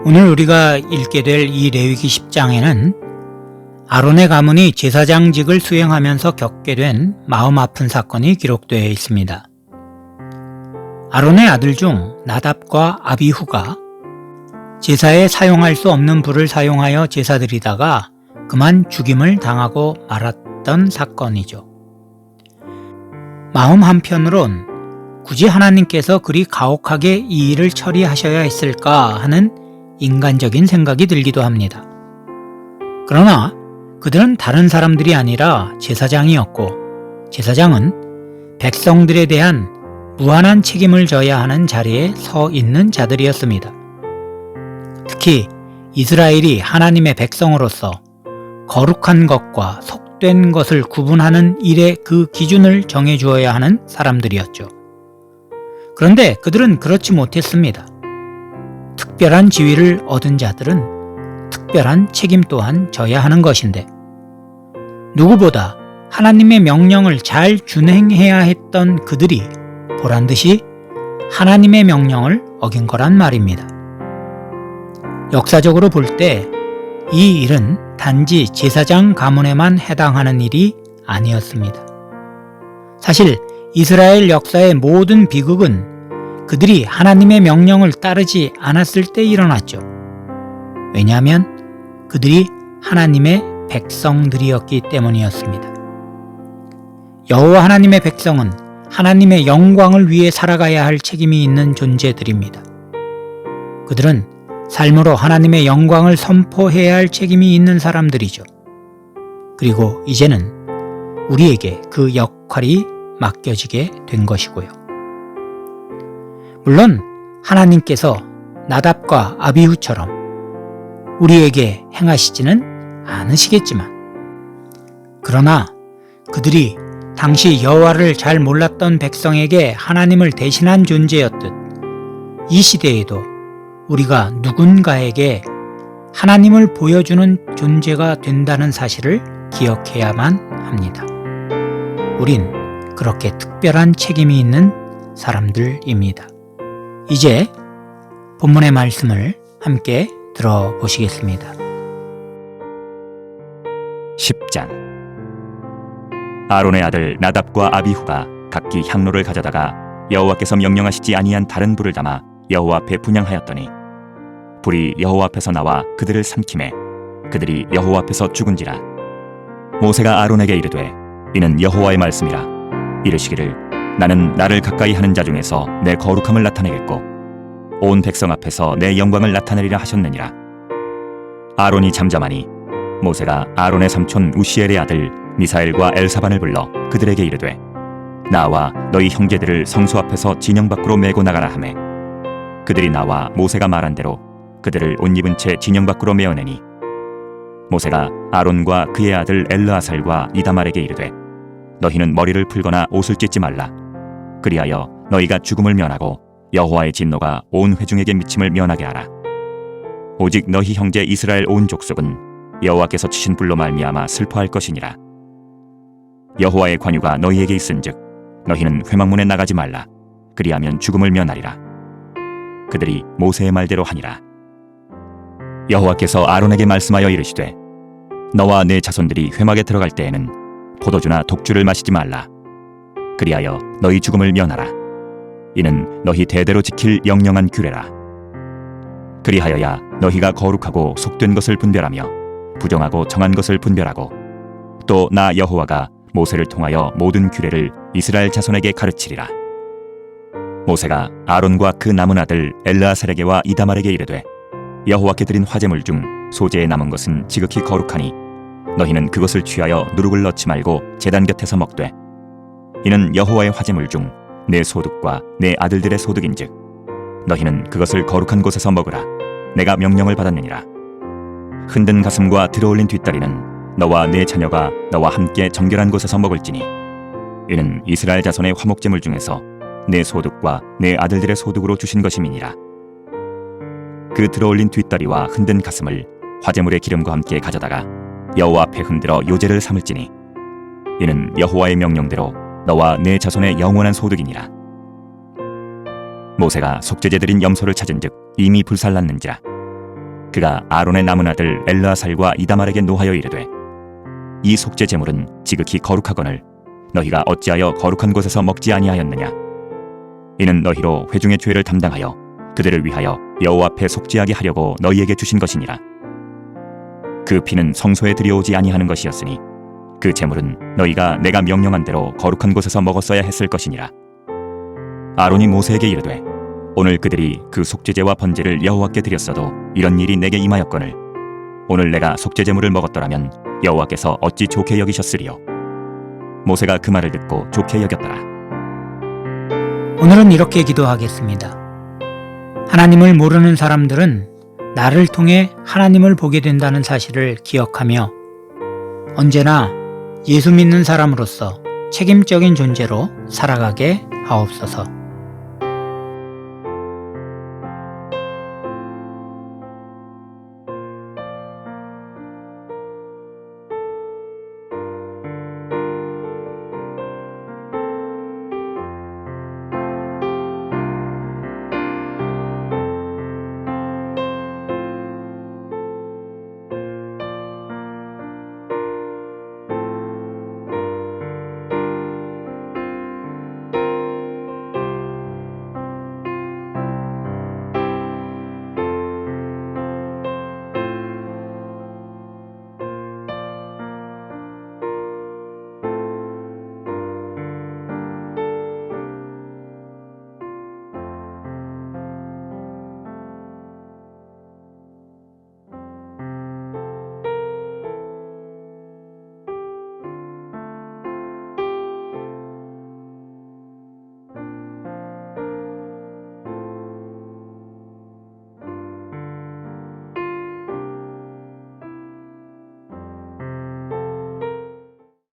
오늘 우리가 읽게 될 이 레위기 10장에는 아론의 가문이 제사장직을 수행하면서 겪게 된 마음 아픈 사건이 기록되어 있습니다. 아론의 아들 중 나답과 아비후가 제사에 사용할 수 없는 불을 사용하여 제사 드리다가 그만 죽임을 당하고 말았던 사건이죠. 마음 한편으론 굳이 하나님께서 그리 가혹하게 이 일을 처리하셔야 했을까 하는 인간적인 생각이 들기도 합니다. 그러나 그들은 다른 사람들이 아니라 제사장이었고, 제사장은 백성들에 대한 무한한 책임을 져야 하는 자리에 서 있는 자들이었습니다. 특히 이스라엘이 하나님의 백성으로서 거룩한 것과 속된 것을 구분하는 일의 그 기준을 정해주어야 하는 사람들이었죠. 그런데 그들은 그렇지 못했습니다. 특별한 지위를 얻은 자들은 특별한 책임 또한 져야 하는 것인데, 누구보다 하나님의 명령을 잘 준행해야 했던 그들이 보란듯이 하나님의 명령을 어긴 거란 말입니다. 역사적으로 볼 때 이 일은 단지 제사장 가문에만 해당하는 일이 아니었습니다. 사실 이스라엘 역사의 모든 비극은 그들이 하나님의 명령을 따르지 않았을 때 일어났죠. 왜냐하면 그들이 하나님의 백성들이었기 때문이었습니다. 여호와 하나님의 백성은 하나님의 영광을 위해 살아가야 할 책임이 있는 존재들입니다. 그들은 삶으로 하나님의 영광을 선포해야 할 책임이 있는 사람들이죠. 그리고 이제는 우리에게 그 역할이 맡겨지게 된 것이고요. 물론 하나님께서 나답과 아비후처럼 우리에게 행하시지는 않으시겠지만, 그러나 그들이 당시 여호와를 잘 몰랐던 백성에게 하나님을 대신한 존재였듯 이 시대에도 우리가 누군가에게 하나님을 보여주는 존재가 된다는 사실을 기억해야만 합니다. 우린 그렇게 특별한 책임이 있는 사람들입니다. 이제 본문의 말씀을 함께 들어보시겠습니다. 10장. 아론의 아들 나답과 아비후가 각기 향로를 가져다가 여호와께서 명령하시지 아니한 다른 불을 담아 여호와 앞에 분향하였더니 불이 여호와 앞에서 나와 그들을 삼키매 그들이 여호와 앞에서 죽은지라. 모세가 아론에게 이르되 이는 여호와의 말씀이라. 이르시기를 나는 나를 가까이 하는 자 중에서 내 거룩함을 나타내겠고 온 백성 앞에서 내 영광을 나타내리라 하셨느니라. 아론이 잠잠하니 모세가 아론의 삼촌 우시엘의 아들 미사엘과 엘사반을 불러 그들에게 이르되 나와 너희 형제들을 성소 앞에서 진영 밖으로 메고 나가라 하매 그들이 나와 모세가 말한 대로 그들을 옷 입은 채 진영 밖으로 메어내니 모세가 아론과 그의 아들 엘르아살과 이다말에게 이르되 너희는 머리를 풀거나 옷을 찢지 말라. 그리하여 너희가 죽음을 면하고 여호와의 진노가 온 회중에게 미침을 면하게 하라. 오직 너희 형제 이스라엘 온 족속은 여호와께서 치신 불로 말미암아 슬퍼할 것이니라. 여호와의 관유가 너희에게 있은즉 너희는 회막문에 나가지 말라. 그리하면 죽음을 면하리라. 그들이 모세의 말대로 하니라. 여호와께서 아론에게 말씀하여 이르시되 너와 네 자손들이 회막에 들어갈 때에는 포도주나 독주를 마시지 말라. 그리하여 너희 죽음을 면하라. 이는 너희 대대로 지킬 영영한 규례라. 그리하여야 너희가 거룩하고 속된 것을 분별하며 부정하고 정한 것을 분별하고 또 나 여호와가 모세를 통하여 모든 규례를 이스라엘 자손에게 가르치리라. 모세가 아론과 그 남은 아들 엘르아살에게와 이다말에게 이르되 여호와께 드린 화제물 중 소재에 남은 것은 지극히 거룩하니 너희는 그것을 취하여 누룩을 넣지 말고 제단 곁에서 먹되 이는 여호와의 화제물 중 내 소득과 내 아들들의 소득인즉 너희는 그것을 거룩한 곳에서 먹으라. 내가 명령을 받았느니라. 흔든 가슴과 들어올린 뒷다리는 너와 네 자녀가 너와 함께 정결한 곳에서 먹을지니 이는 이스라엘 자손의 화목제물 중에서 내 소득과 내 아들들의 소득으로 주신 것임이니라. 그 들어올린 뒷다리와 흔든 가슴을 화제물의 기름과 함께 가져다가 여호와 앞에 흔들어 요제를 삼을지니 이는 여호와의 명령대로 너와 네 자손의 영원한 소득이니라. 모세가 속죄제 드린 염소를 찾은즉 이미 불살랐는지라. 그가 아론의 남은 아들 엘르아살과 이다말에게 노하여 이르되 이 속죄 제물은 지극히 거룩하거늘 너희가 어찌하여 거룩한 곳에서 먹지 아니하였느냐. 이는 너희로 회중의 죄를 담당하여 그들을 위하여 여호와 앞에 속죄하게 하려고 너희에게 주신 것이니라. 그 피는 성소에 들여오지 아니하는 것이었으니 그 제물은 너희가 내가 명령한 대로 거룩한 곳에서 먹었어야 했을 것이니라. 아론이 모세에게 이르되 오늘 그들이 그 속죄제와 번제를 여호와께 드렸어도 이런 일이 내게 임하였거늘 오늘 내가 속죄 제물을 먹었더라면 여호와께서 어찌 좋게 여기셨으리요. 모세가 그 말을 듣고 좋게 여겼더라. 오늘은 이렇게 기도하겠습니다. 하나님을 모르는 사람들은 나를 통해 하나님을 보게 된다는 사실을 기억하며 언제나 예수 믿는 사람으로서 책임적인 존재로 살아가게 하옵소서.